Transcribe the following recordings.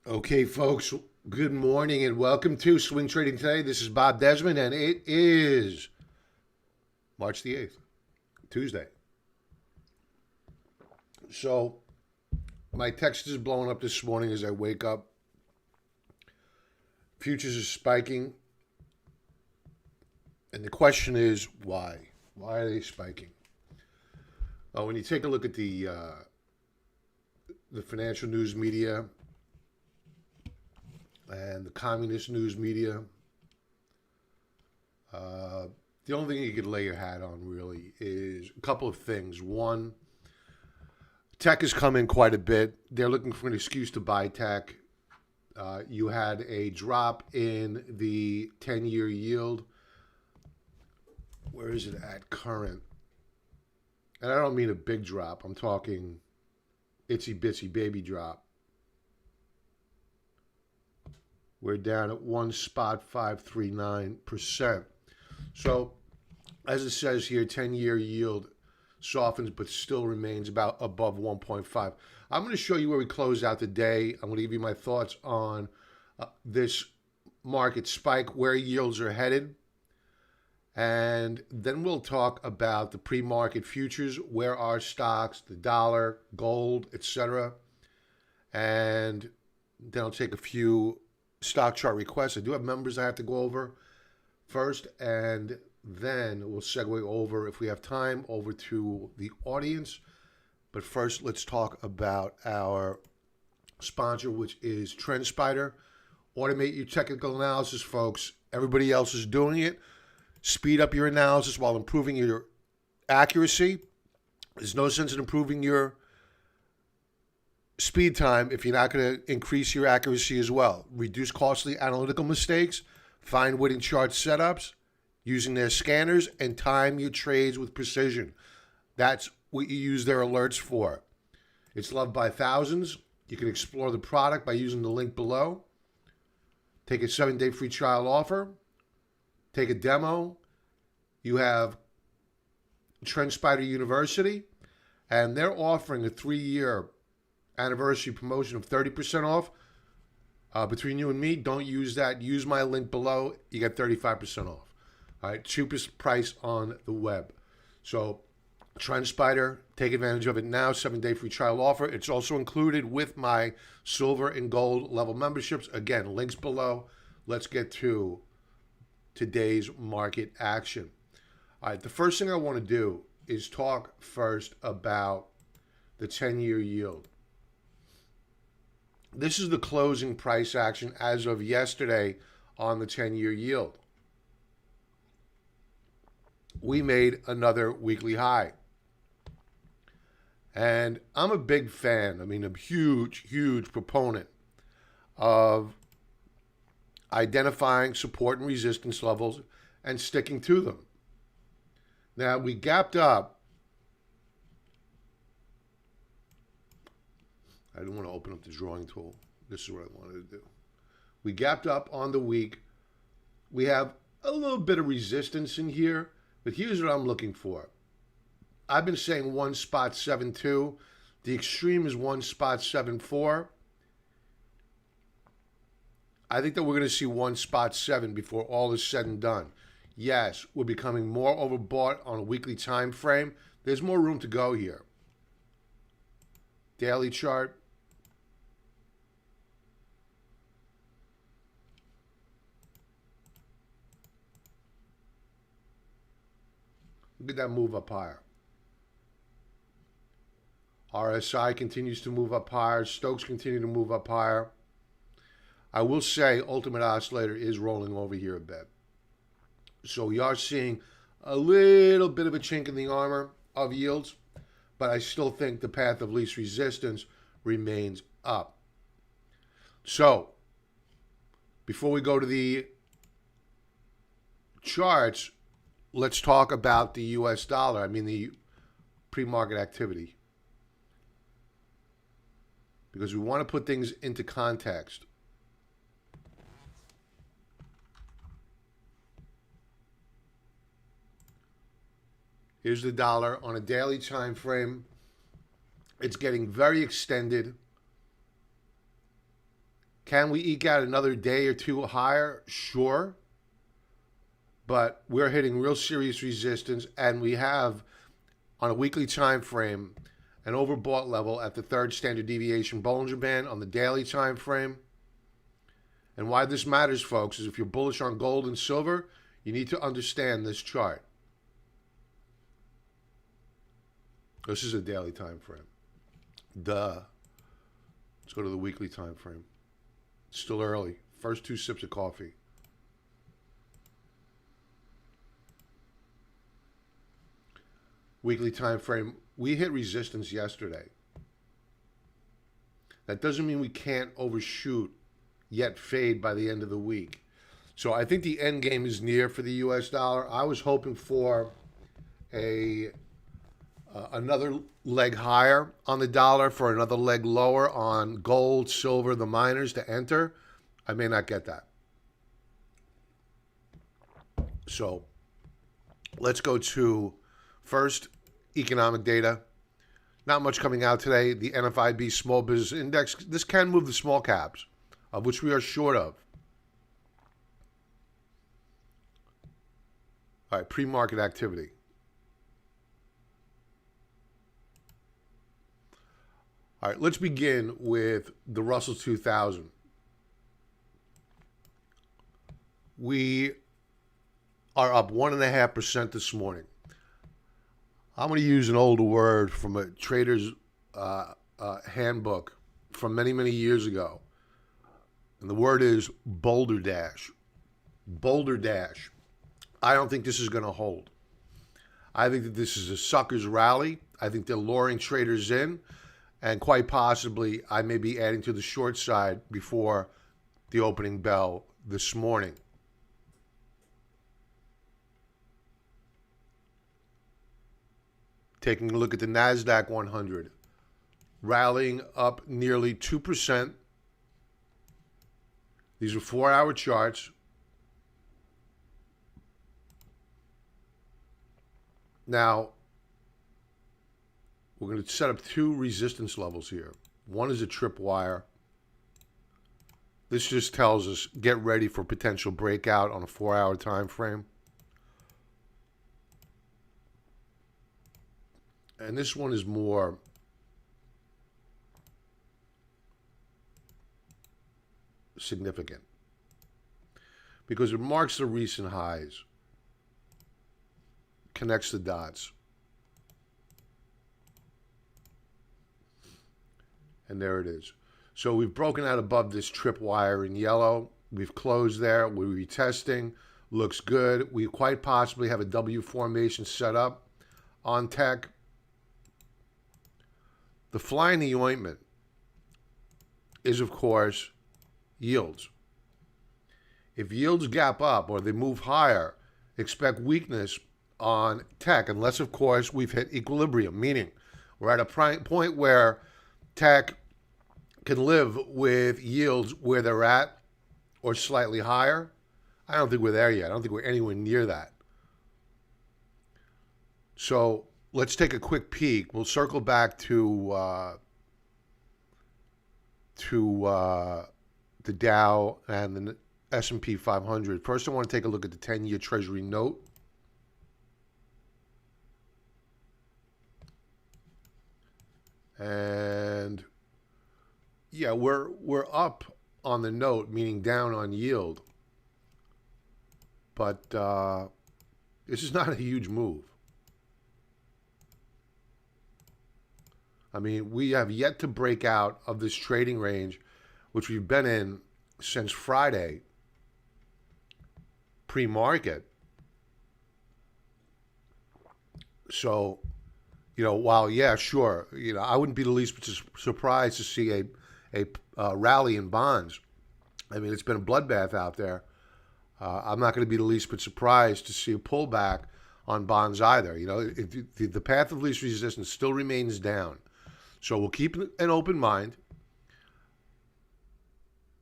Okay, folks, good morning and welcome to Swing Trading Today. This is Bob Desmond, and it is March the 8th, Tuesday. So, my text is blowing up this morning as I wake up. Futures are spiking, and the question is why? Why are they spiking? When you take a look at the financial news media and the communist news media, the only thing you could lay your hat on really is a couple of things. One, tech has come in quite a bit. They're looking for an excuse to buy tech. You had a drop in the 10-year yield. Where is it at current? And I don't mean a big drop. I'm talking itsy bitsy baby drop. We're down at 1.539%. So, as it says here, 10-year yield softens but still remains about above 1.5. I'm going to show you where we close out the day. I'm going to give you my thoughts on this market spike, where yields are headed. And then we'll talk about the pre-market futures, where are stocks, the dollar, gold, etc. And then I'll take a few stock chart requests. I do have members I have to go over first, and then we'll segue over, if we have time, over to the audience. But first, let's talk about our sponsor, which is TrendSpider. Automate your technical analysis, folks. Everybody else is doing it. Speed up your analysis while improving your accuracy. There's no sense in improving your speed time if you're not going to increase your accuracy as well. Reduce costly analytical mistakes, find winning chart setups using their scanners, and time your trades with precision. That's what you use their alerts for. It's loved by thousands. You can explore the product by using the link below. Take a 7-day free trial offer. Take a demo. You have TrendSpider University, and they're offering a 3-year anniversary promotion of 30% off. Between you and me, don't use that. Use my link below. You get 35% off. All right, cheapest price on the web. So, TrendSpider, take advantage of it now. 7-day free trial offer. It's also included with my silver and gold level memberships. Again, links below. Let's get to today's market action. All right, the first thing I want to do is talk first about the 10-year yield. This is the closing price action as of yesterday on the 10-year yield. We made another weekly high. And I'm a big fan, a huge proponent of identifying support and resistance levels and sticking to them. Now, we gapped up. I don't want to open up the drawing tool. This is what I wanted to do. We gapped up on the week. We have a little bit of resistance in here, but here's what I'm looking for. I've been saying 1.72. The extreme is 1.74. I think that we're going to see 1.7 before all is said and done. Yes, we're becoming more overbought on a weekly time frame. There's more room to go here. Daily chart. Look at that move up higher. RSI continues to move up higher. Stokes continue to move up higher. I will say Ultimate Oscillator is rolling over here a bit. So we are seeing a little bit of a chink in the armor of yields, but I still think the path of least resistance remains up. So, before we go to the charts, let's talk about the US dollar. The pre-market activity. Because we want to put things into context. Here's the dollar on a daily time frame. It's getting very extended. Can we eke out another day or two higher? Sure. But we're hitting real serious resistance, and we have, on a weekly time frame, an overbought level at the third standard deviation Bollinger Band on the daily time frame. And why this matters, folks, is if you're bullish on gold and silver, you need to understand this chart. This is a daily time frame. Duh. Let's go to the weekly time frame. It's still early. First 2 sips of coffee. Weekly time frame. We hit resistance yesterday. That doesn't mean we can't overshoot, yet fade by the end of the week. So I think the end game is near for the U.S. dollar. I was hoping for another leg higher on the dollar, for another leg lower on gold, silver, the miners to enter. I may not get that. So let's go to first economic data. Not much coming out today. The NFIB Small Business Index. This can move the small caps, of which we are short of. All right, pre-market activity. All right, let's begin with the Russell 2000. We are up 1.5% this morning. I'm going to use an older word from a trader's handbook from many, many years ago. And the word is boulder dash. Boulder dash. I don't think this is going to hold. I think that this is a sucker's rally. I think they're luring traders in. And quite possibly, I may be adding to the short side before the opening bell this morning. Taking a look at the NASDAQ 100, rallying up nearly 2%. These are 4-hour charts. Now, we're going to set up 2 resistance levels here. One is a tripwire. This just tells us get ready for potential breakout on a 4-hour time frame. And this one is more significant because it marks the recent highs, connects the dots. And there it is. So we've broken out above this tripwire in yellow. We've closed there. We're retesting. Looks good. We quite possibly have a W formation set up on tech. The fly in the ointment is, of course, yields. If yields gap up or they move higher, expect weakness on tech, unless, of course, we've hit equilibrium, meaning we're at a point where tech can live with yields where they're at or slightly higher. I don't think we're there yet. I don't think we're anywhere near that. So let's take a quick peek. We'll circle back to the Dow and the S&P 500. First, I want to take a look at the 10-year Treasury note. And yeah, we're up on the note, meaning down on yield. But this is not a huge move. I mean, we have yet to break out of this trading range, which we've been in since Friday, pre-market. So, while, yeah, sure, I wouldn't be the least bit surprised to see a rally in bonds. I mean, it's been a bloodbath out there. I'm not going to be the least bit surprised to see a pullback on bonds either. The path of least resistance still remains down. So we'll keep an open mind,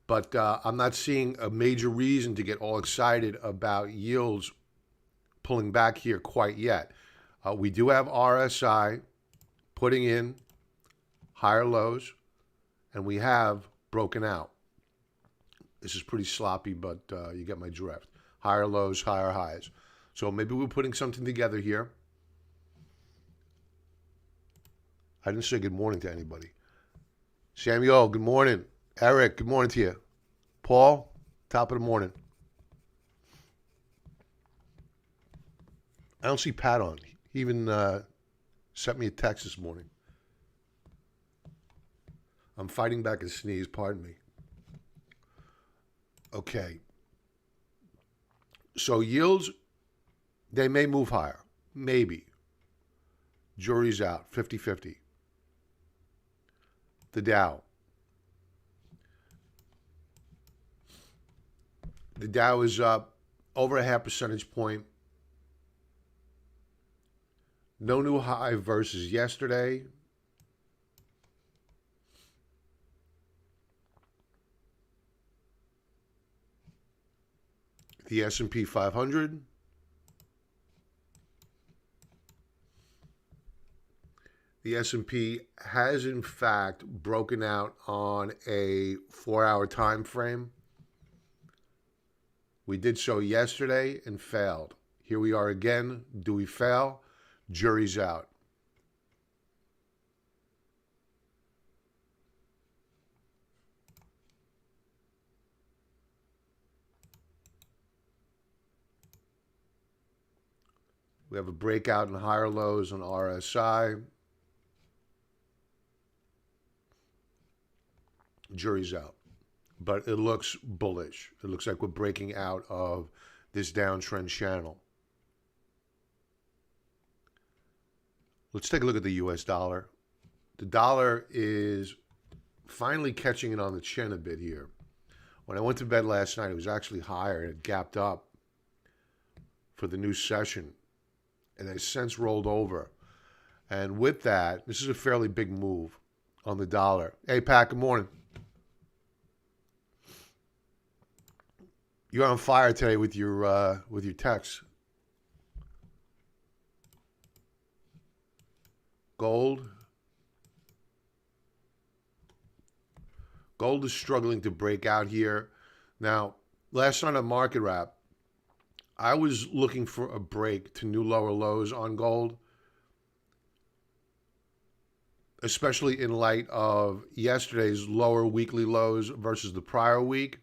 but I'm not seeing a major reason to get all excited about yields pulling back here quite yet. We do have RSI putting in higher lows, and we have broken out. This is pretty sloppy, but you get my drift. Higher lows, higher highs. So maybe we're putting something together here. I didn't say good morning to anybody. Samuel, good morning. Eric, good morning to you. Paul, top of the morning. I don't see Pat on. He even sent me a text this morning. I'm fighting back a sneeze, pardon me. Okay. So yields, they may move higher. Maybe. Jury's out, 50-50. The Dow. The Dow is up over a half percentage point. No new high versus yesterday. The S&P 500. The S&P has, in fact, broken out on a 4-hour time frame. We did so yesterday and failed. Here we are again. Do we fail? Jury's out. We have a breakout in higher lows on RSI. Jury's out. But it looks bullish. It looks like we're breaking out of this downtrend channel. Let's take a look at the US dollar. The dollar is finally catching it on the chin a bit here. When I went to bed last night, it was actually higher. It gapped up for the new session. And has since rolled over. And with that, this is a fairly big move on the dollar. Hey, Pat, good morning. You're on fire today with your text. Gold. Gold is struggling to break out here. Now, last night on Market Wrap, I was looking for a break to new lower lows on gold, especially in light of yesterday's lower weekly lows versus the prior week.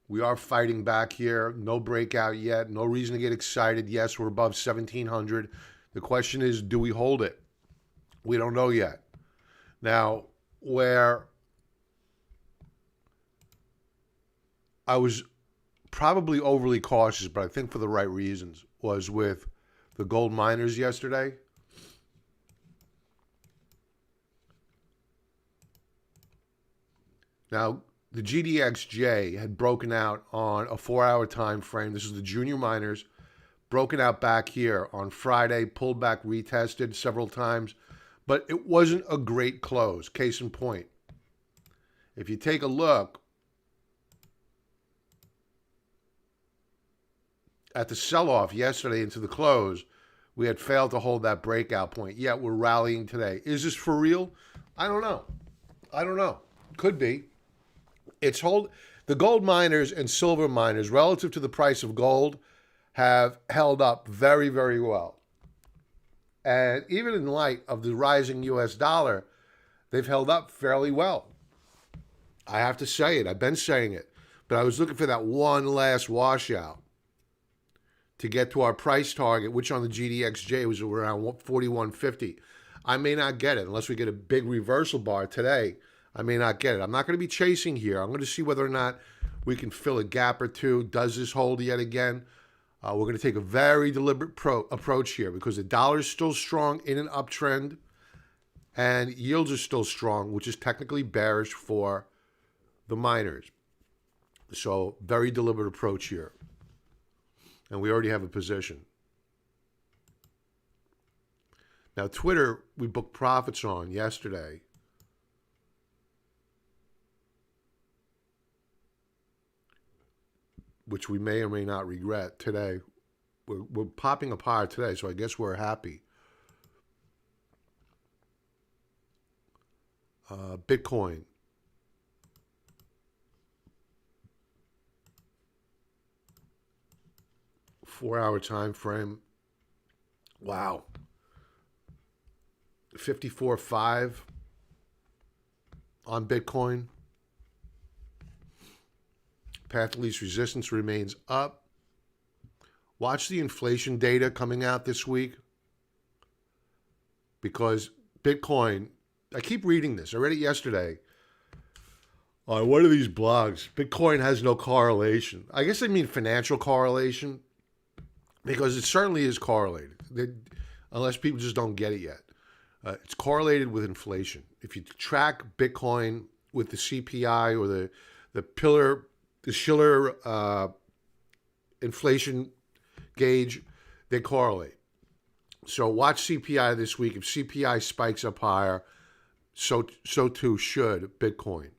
We are fighting back here. No breakout yet. No reason to get excited. Yes, we're above 1,700. The question is, do we hold it? We don't know yet. Now, where I was probably overly cautious, but I think for the right reasons, was with the gold miners yesterday. Now, the GDXJ had broken out on a 4-hour time frame. This is the junior miners, broken out back here on Friday, pulled back, retested several times, but it wasn't a great close. Case in point, if you take a look at the sell-off yesterday into the close, we had failed to hold that breakout point. Yet we're rallying today. Is this for real? I don't know. Could be. The gold miners and silver miners, relative to the price of gold, have held up very, very well. And even in light of the rising US dollar, they've held up fairly well. I have to say it. I've been saying it. But I was looking for that one last washout to get to our price target, which on the GDXJ was around 41.50. I may not get it unless we get a big reversal bar today. I may not get it. I'm not going to be chasing here. I'm going to see whether or not we can fill a gap or two. Does this hold yet again? We're going to take a very deliberate approach here because the dollar is still strong in an uptrend and yields are still strong, which is technically bearish for the miners. So very deliberate approach here. And we already have a position. Now, Twitter, we booked profits on yesterday. Which we may or may not regret today. We're popping apart today, so I guess we're happy. Bitcoin. 4-hour time frame. Wow. 54.5 on Bitcoin. Path of least resistance remains up. Watch the inflation data coming out this week, because Bitcoin, I keep reading this. I read it yesterday on one of these blogs. Bitcoin has no correlation. I guess I mean financial correlation, because it certainly is correlated, unless people just don't get it yet. It's correlated with inflation. If you track Bitcoin with the CPI or the Shiller inflation gauge, they correlate. So watch CPI this week. If CPI spikes up higher, so too should Bitcoin.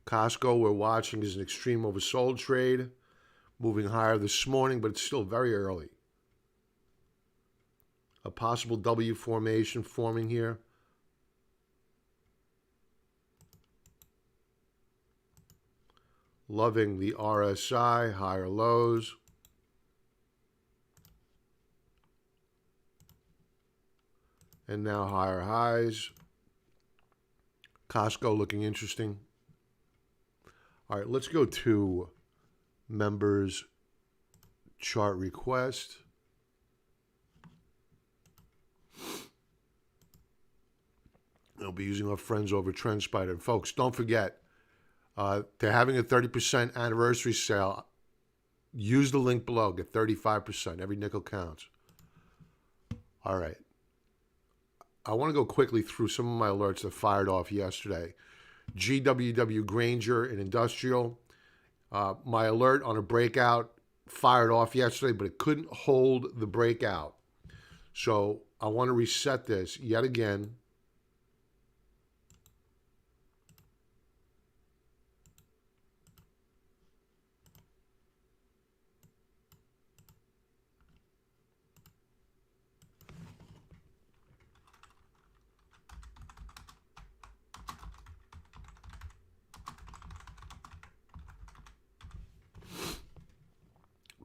Costco, we're watching, is an extreme oversold trade, moving higher this morning, but it's still very early. A possible W formation forming here. Loving the RSI, higher lows. And now higher highs. Costco looking interesting. All right, let's go to members chart request. I'll be using our friends over at TrendSpider. And folks, don't forget, they're having a 30% anniversary sale. Use the link below. Get 35%. Every nickel counts. All right. I want to go quickly through some of my alerts that fired off yesterday. GWW Granger and Industrial. My alert on a breakout fired off yesterday, but it couldn't hold the breakout. So I want to reset this yet again.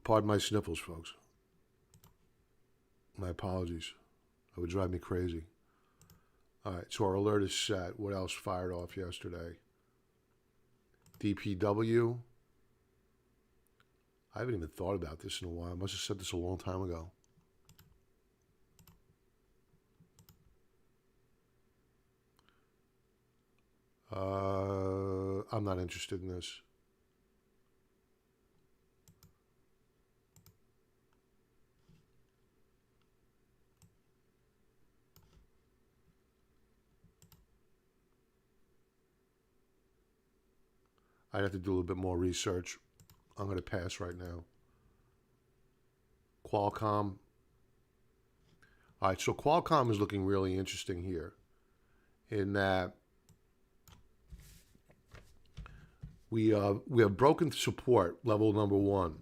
Pardon my sniffles, folks. My apologies. That would drive me crazy. All right, so our alert is set. What else fired off yesterday? DPW. I haven't even thought about this in a while. I must have said this a long time ago. I'm not interested in this. I'd have to do a little bit more research. I'm going to pass right now. Qualcomm. All right, so Qualcomm is looking really interesting here in that we have broken support, level number 1,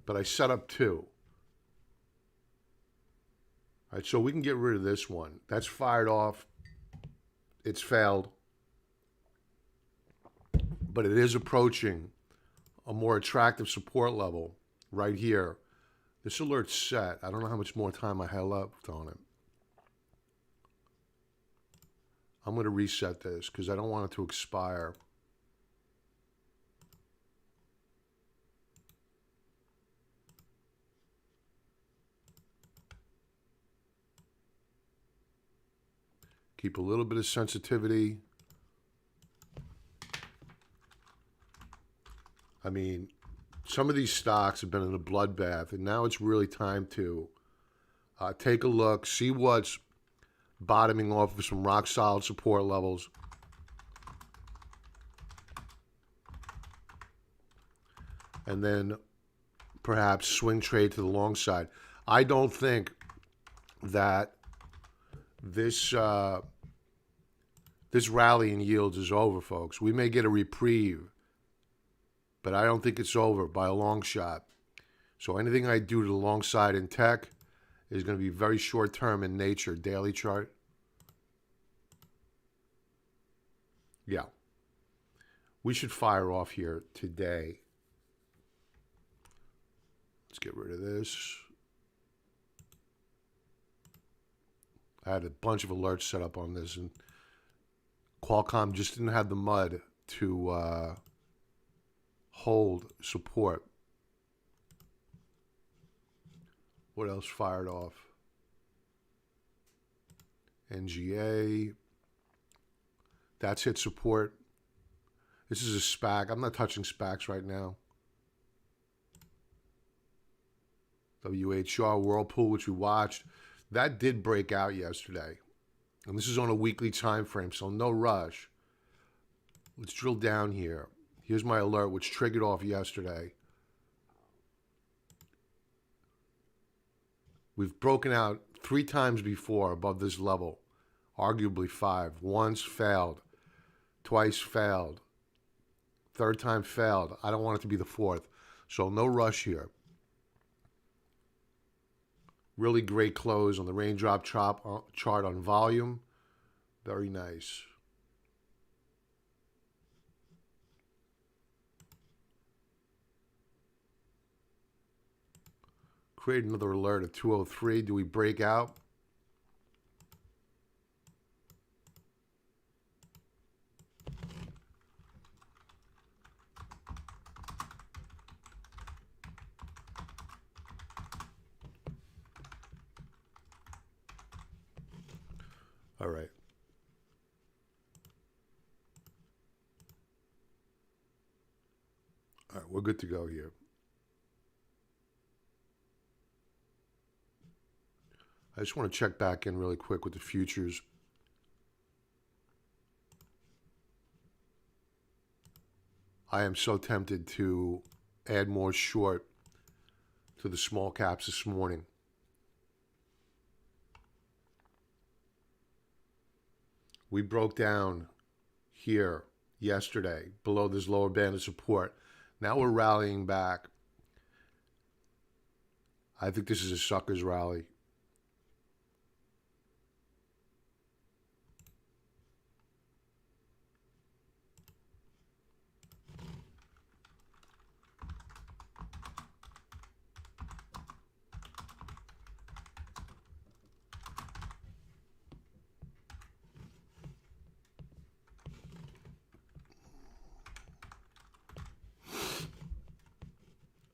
but I set up 2. All right, so we can get rid of this one. That's fired off. It's failed. But it is approaching a more attractive support level right here. This alert's set. I don't know how much more time I have left on it. I'm going to reset this because I don't want it to expire. Keep a little bit of sensitivity. I mean, some of these stocks have been in a bloodbath, and now it's really time to take a look, see what's bottoming off of some rock-solid support levels. And then perhaps swing trade to the long side. I don't think that this rally in yields is over, folks. We may get a reprieve, but I don't think it's over by a long shot. So anything I do to the long side in tech is going to be very short-term in nature. Daily chart. Yeah. We should fire off here today. Let's get rid of this. I had a bunch of alerts set up on this, and Qualcomm just didn't have the mud to hold support. What else fired off? NGA. That's hit support. This is a SPAC. I'm not touching SPACs right now. WHR, Whirlpool, which we watched, that did break out yesterday. And this is on a weekly time frame, so no rush. Let's drill down here. Here's my alert, which triggered off yesterday. We've broken out 3 times before above this level, arguably 5. Once failed, twice failed, third time failed. I don't want it to be the 4th, so no rush here. Really great close on the raindrop chart on volume. Very nice. Create another alert at 203. Do we break out? All right. All right, we're good to go here. I just want to check back in really quick with the futures. I am so tempted to add more short to the small caps this morning. We broke down here yesterday below this lower band of support. Now we're rallying back. I think this is a sucker's rally.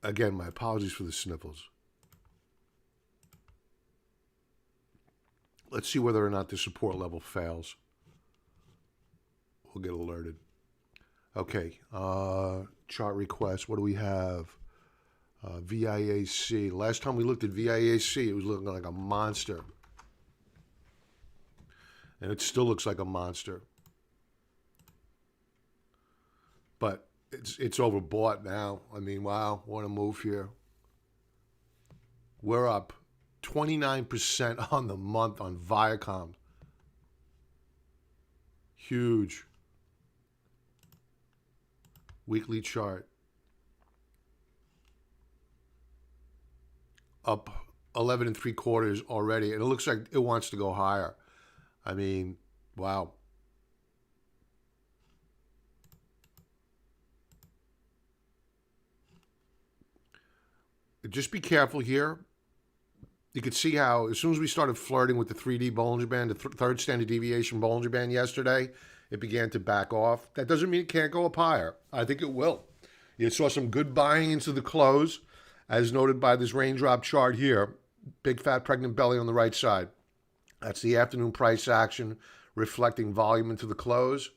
Again, my apologies for the sniffles. Let's see whether or not the support level fails. We'll get alerted. Okay, chart request. What do we have? VIAC. Last time we looked at VIAC, it was looking like a monster. And it still looks like a monster. But it's overbought now. I mean, wow, what a move here. We're up 29% on the month on Viacom. Huge. Weekly chart. Up 11 3/4 already. And it looks like it wants to go higher. I mean, wow. Just be careful here. You could see how as soon as we started flirting with the 3D Bollinger Band, the third standard deviation Bollinger Band yesterday, it began to back off. That doesn't mean it can't go up higher. I think it will. You saw some good buying into the close, as noted by this raindrop chart here. Big fat pregnant belly on the right side. That's the afternoon price action reflecting volume into the close.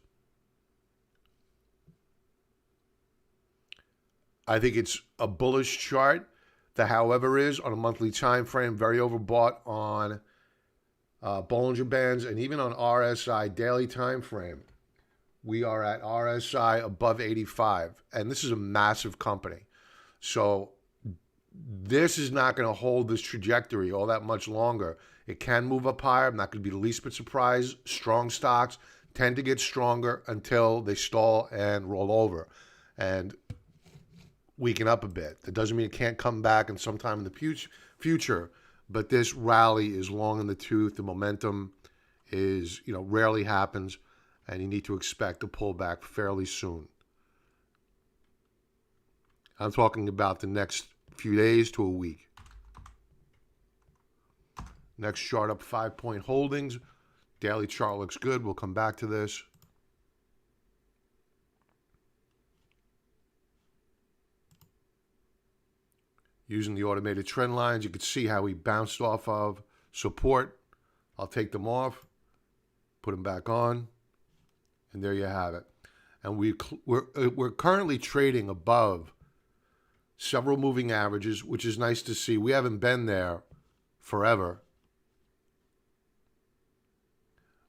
I think it's a bullish chart. The however is on a monthly time frame, very overbought on Bollinger Bands and even on RSI daily time frame. We are at RSI above 85, and this is a massive company. So this is not going to hold this trajectory all that much longer. It can move up higher. I'm not going to be the least bit surprised. Strong stocks tend to get stronger until they stall and roll over and weaken up a bit. That doesn't mean it can't come back in sometime in the future, but this rally is long in the tooth. The momentum is, rarely happens. and you need to expect a pullback fairly soon. I'm talking about the next few days to a week. Next chart up, 5-point holdings. Daily chart looks good. We'll come back to this. Using the automated trend lines, you can see how we bounced off of support. I'll take them off, put them back on, and there you have it. And we're currently trading above several moving averages, which is nice to see. We haven't been there forever.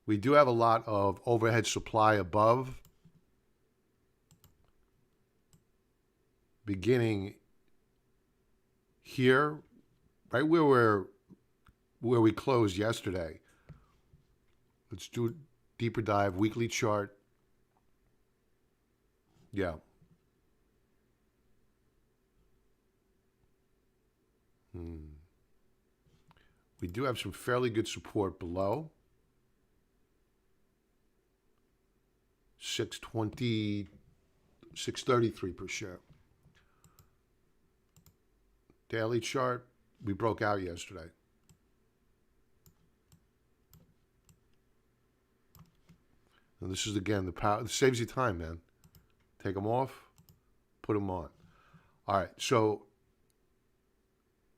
We do have a lot of overhead supply above, beginning here, right where we closed yesterday. Let's do a deeper dive, weekly chart. Yeah. We do have some fairly good support below. 620, 633 per share. Daily chart, we broke out yesterday. And this is, again, the power. It saves you time, man. Take them off, put them on. All right, so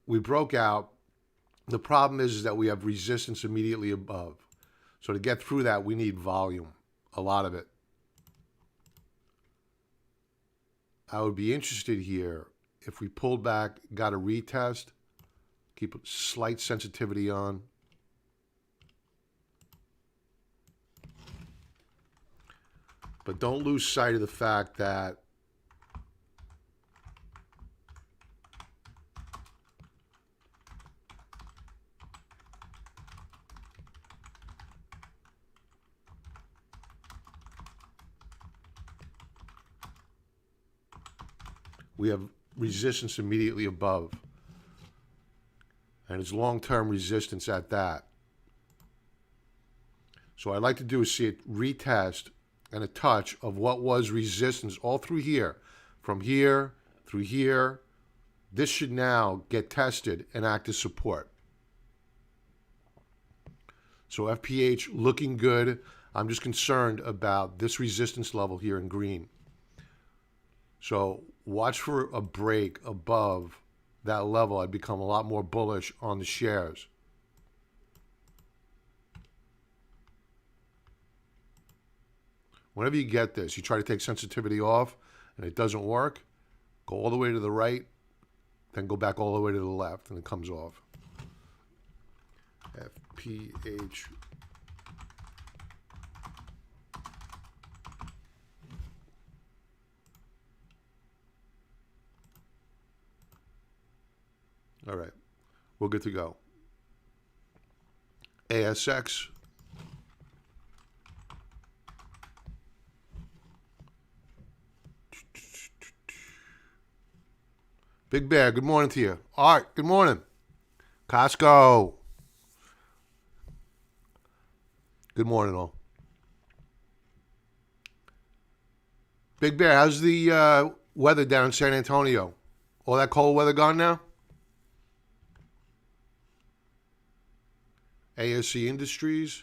we broke out. The problem is that we have resistance immediately above. So to get through that, we need volume, a lot of it. I would be interested here if we pulled back, got a retest, keep a slight sensitivity on. But don't lose sight of the fact that we have resistance immediately above. And it's long-term resistance at that. So what I'd like to do is see it retest and a touch of what was resistance all through here. From here through here. This should now get tested and act as support. So FPH looking good. I'm just concerned about this resistance level here in green. So watch for a break above that level. I'd become a lot more bullish on the shares. Whenever you get this, you try to take sensitivity off and it doesn't work, go all the way to the right, then go back all the way to the left and it comes off. FPH. All right, we're good to go. ASX. Big Bear, good morning to you. Art, good morning. Costco. Good morning, all. Big Bear, how's the weather down in San Antonio? All that cold weather gone now? ASC Industries.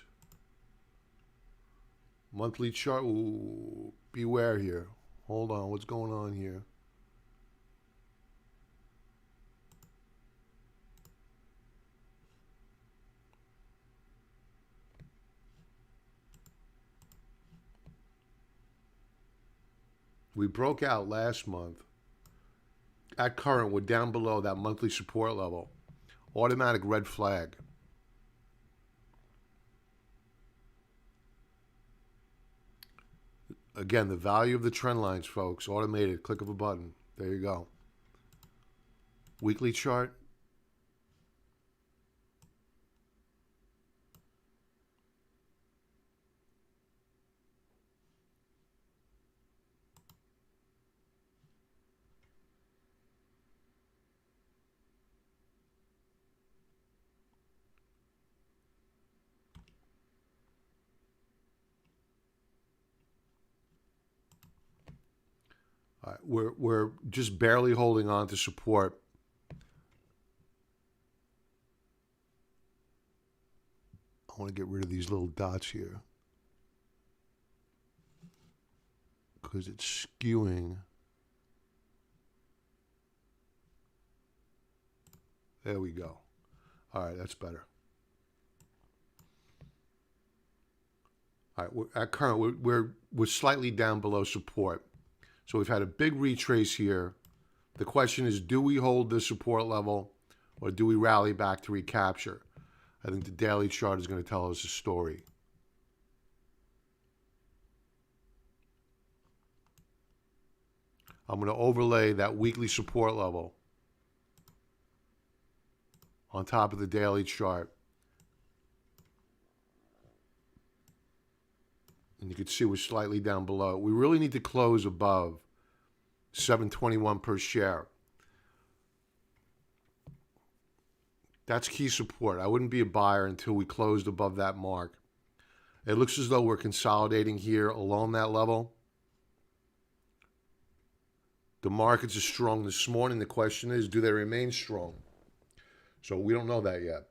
Monthly chart. Ooh, beware here. Hold on, what's going on here? We broke out last month. At current, we're down below that monthly support level. Automatic red flag. Again, the value of the trend lines, folks. Automated. Click of a button. There you go. Weekly chart. All right, we're just barely holding on to support. I want to get rid of these little dots here because it's skewing. There we go. All right, that's better. All right, at current, we're slightly down below support. So we've had a big retrace here. The question is, do we hold this support level or do we rally back to recapture? I think the daily chart is going to tell us a story. I'm going to overlay that weekly support level on top of the daily chart. And you can see we're slightly down below. We really need to close above 721 per share. That's key support. I wouldn't be a buyer until we closed above that mark. It looks as though we're consolidating here along that level. The markets are strong this morning. The question is, do they remain strong? So we don't know that yet.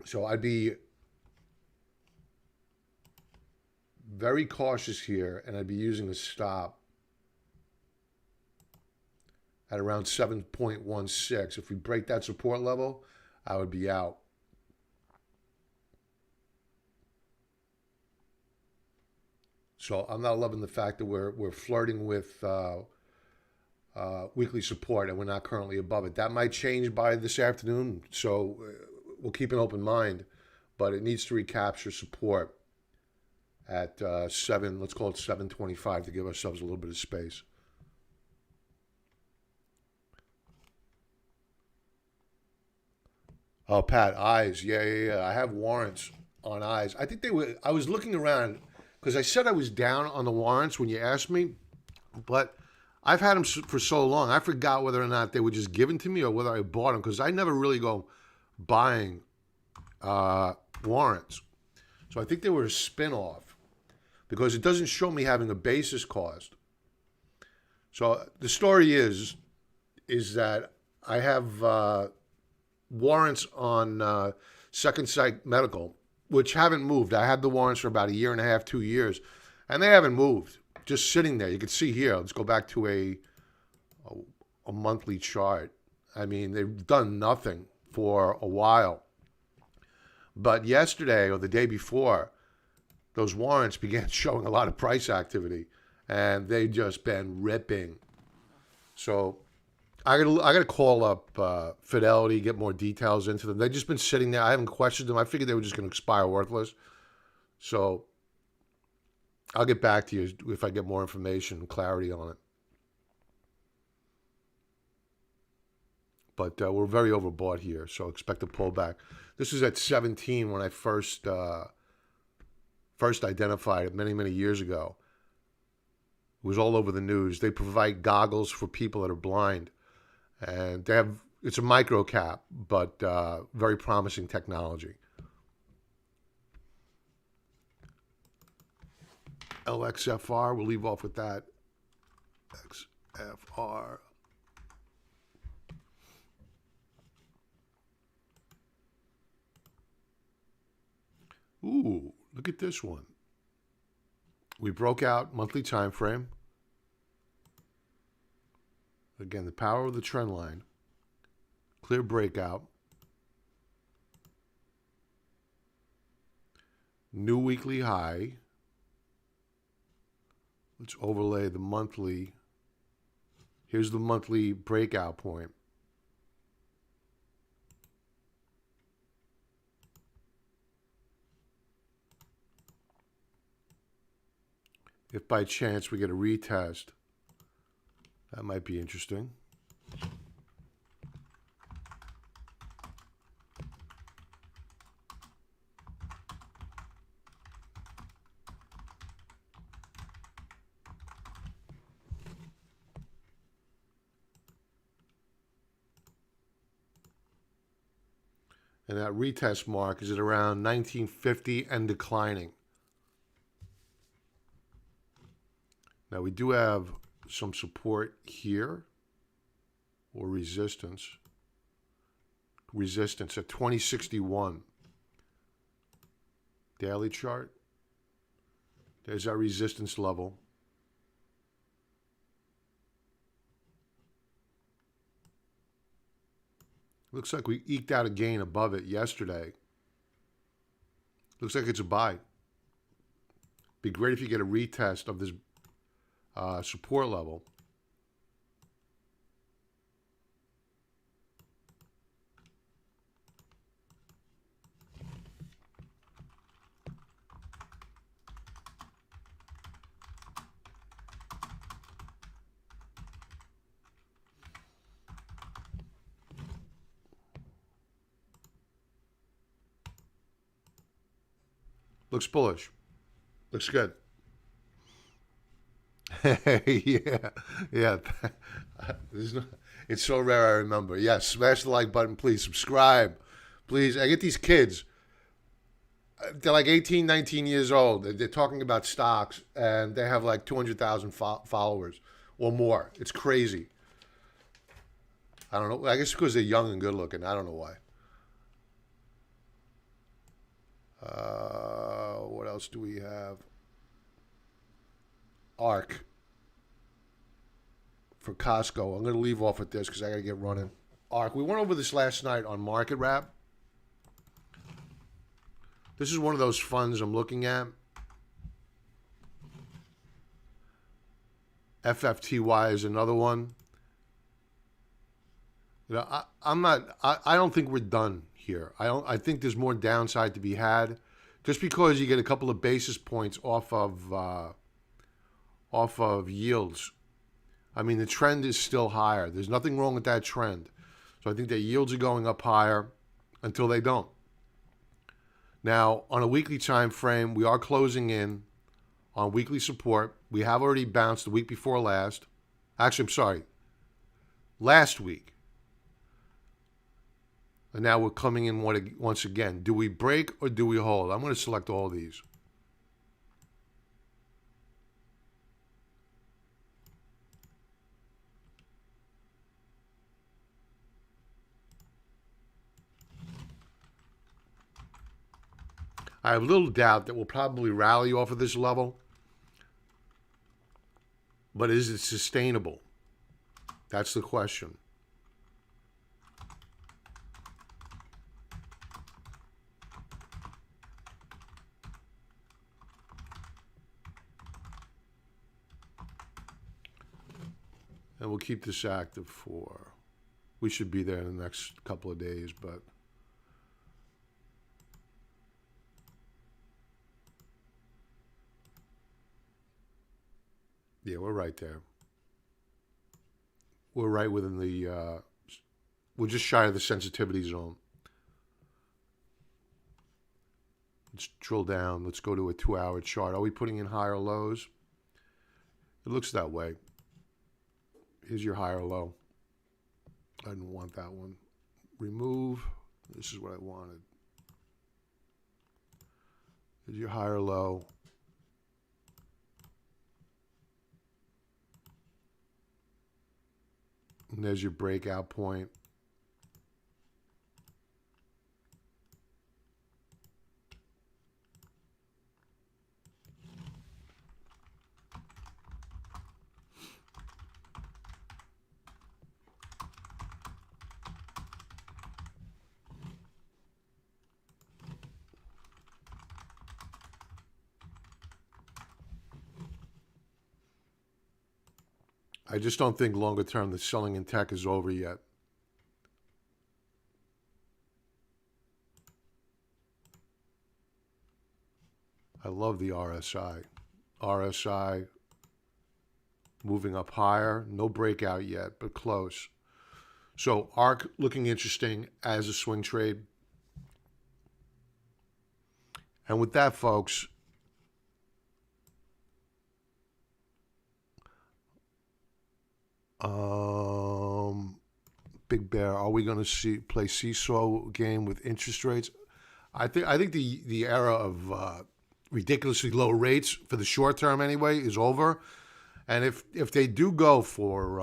So I'd be very cautious here, and I'd be using a stop at around 7.16. If we break that support level, I would be out. So I'm not loving the fact that we're flirting with weekly support and we're not currently above it. That might change by this afternoon, so we'll keep an open mind, but it needs to recapture support at 7, let's call it 725 to give ourselves a little bit of space. Oh, Pat, eyes. Yeah. I have warrants on eyes. I think they were, I was looking around because I said I was down on the warrants when you asked me, but I've had them for so long, I forgot whether or not they were just given to me or whether I bought them because I never really go buying warrants. So I think they were a spin-off because it doesn't show me having a basis cost. So the story is that I have warrants on Second Sight Medical, which haven't moved. I had the warrants for about a year and a half, 2 years, and they haven't moved. Just sitting there. You can see here. Let's go back to a monthly chart. I mean, they've done nothing for a while. But yesterday or the day before, those warrants began showing a lot of price activity, and they've just been ripping. So I gotta call up Fidelity, get more details into them. They've just been sitting there. I haven't questioned them. I figured they were just going to expire worthless. So I'll get back to you if I get more information and clarity on it. But we're very overbought here, so expect a pullback. This is at 17 when I first identified it many years ago. It was all over the news. They provide goggles for people that are blind. And they have, it's a micro cap, but very promising technology. LXFR, we'll leave off with that. XFR. Ooh, look at this one. We broke out monthly time frame. Again, the power of the trend line. Clear breakout. New weekly high. Let's overlay the monthly. Here's the monthly breakout point. If by chance we get a retest, that might be interesting. And that retest mark is at around 1950 and declining. Now we do have some support here, or resistance. Resistance at 2061. Daily chart. There's our resistance level. Looks like we eked out a gain above it yesterday. Looks like it's a buy. Be great if you get a retest of this support level. Looks bullish. Looks good. Yeah, yeah. It's so rare I remember. Yes, smash the like button, please. Subscribe, please. I get these kids. They're like 18, 19 years old. They're talking about stocks, and they have like 200,000 followers or more. It's crazy. I don't know. I guess because they're young and good looking. I don't know why. What else do we have? ARC for Costco. I'm going to leave off with this because I got to get running. ARC. We went over this last night on Market Wrap. This is one of those funds I'm looking at. FFTY is another one. You know, I don't think we're done here. I think there's more downside to be had. Just because you get a couple of basis points off of yields. I mean, the trend is still higher. There's nothing wrong with that trend. So I think that yields are going up higher until they don't. Now, on a weekly time frame, we are closing in on weekly support. We have already bounced the week before last. Actually, I'm sorry. Last week. And now we're coming in once again. Do we break or do we hold? I'm going to select all these. I have little doubt that we'll probably rally off of this level. But is it sustainable? That's the question. And we'll keep this active for, we should be there in the next couple of days, but yeah, we're right there. We're right within the, we're just shy of the sensitivity zone. Let's drill down. Let's go to a 2-hour chart. Are we putting in higher lows? It looks that way. Here's your higher low. I didn't want that one. Remove. This is what I wanted. Here's your higher low. And there's your breakout point. I just don't think longer term the selling in tech is over yet. I love the RSI. RSI moving up higher. No breakout yet, but close. So ARC looking interesting as a swing trade. And with that, folks, Big Bear, are we going to play seesaw game with interest rates? I think the era of ridiculously low rates for the short term anyway is over, And if they do go for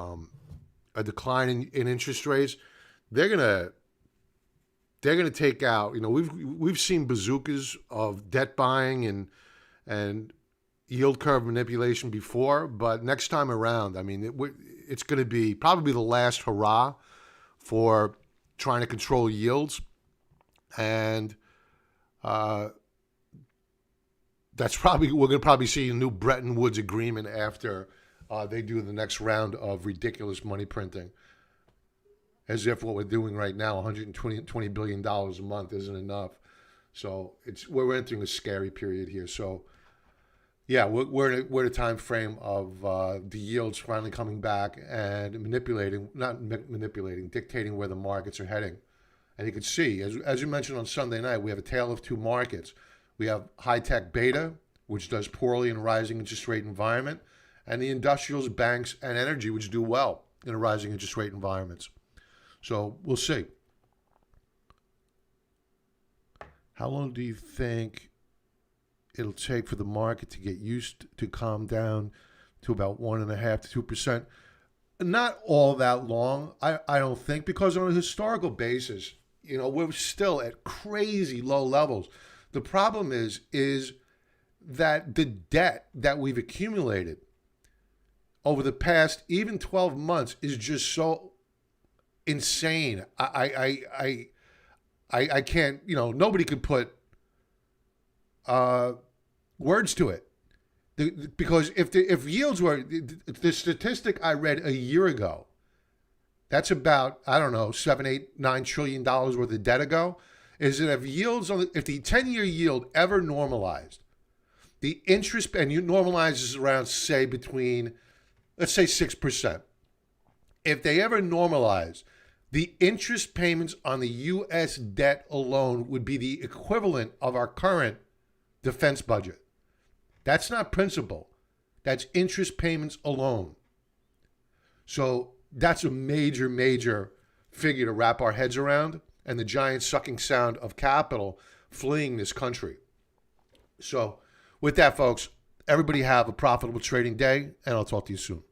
a decline in interest rates, they're gonna take out. We've seen bazookas of debt buying and yield curve manipulation before, but next time around, I mean, it's going to be probably the last hurrah for trying to control yields, and we're going to probably see a new Bretton Woods agreement after they do the next round of ridiculous money printing. As if what we're doing right now, $120 billion a month, isn't enough. So we're entering a scary period here. So yeah, we're in a time frame of the yields finally coming back and dictating where the markets are heading. And you can see, as you mentioned on Sunday night, we have a tale of two markets. We have high-tech beta, which does poorly in a rising interest rate environment, and the industrials, banks, and energy, which do well in a rising interest rate environments. So we'll see. How long do you think it'll take for the market to get used to calm down to about 1.5% to 2%? Not all that long, I don't think, because on a historical basis, we're still at crazy low levels. The problem is that the debt that we've accumulated over the past even 12 months is just so insane. I can't, nobody could put words to it. Because if yields were, the statistic I read a year ago, that's about, I don't know, $7, $8, $9 trillion worth of debt ago, is that if the 10-year yield ever normalized, the interest, and you normalizes around, say, between, let's say 6%. If they ever normalize, the interest payments on the U.S. debt alone would be the equivalent of our current defense budget. That's not principal. That's interest payments alone. So that's a major, major figure to wrap our heads around, and the giant sucking sound of capital fleeing this country. So with that, folks, everybody have a profitable trading day, and I'll talk to you soon.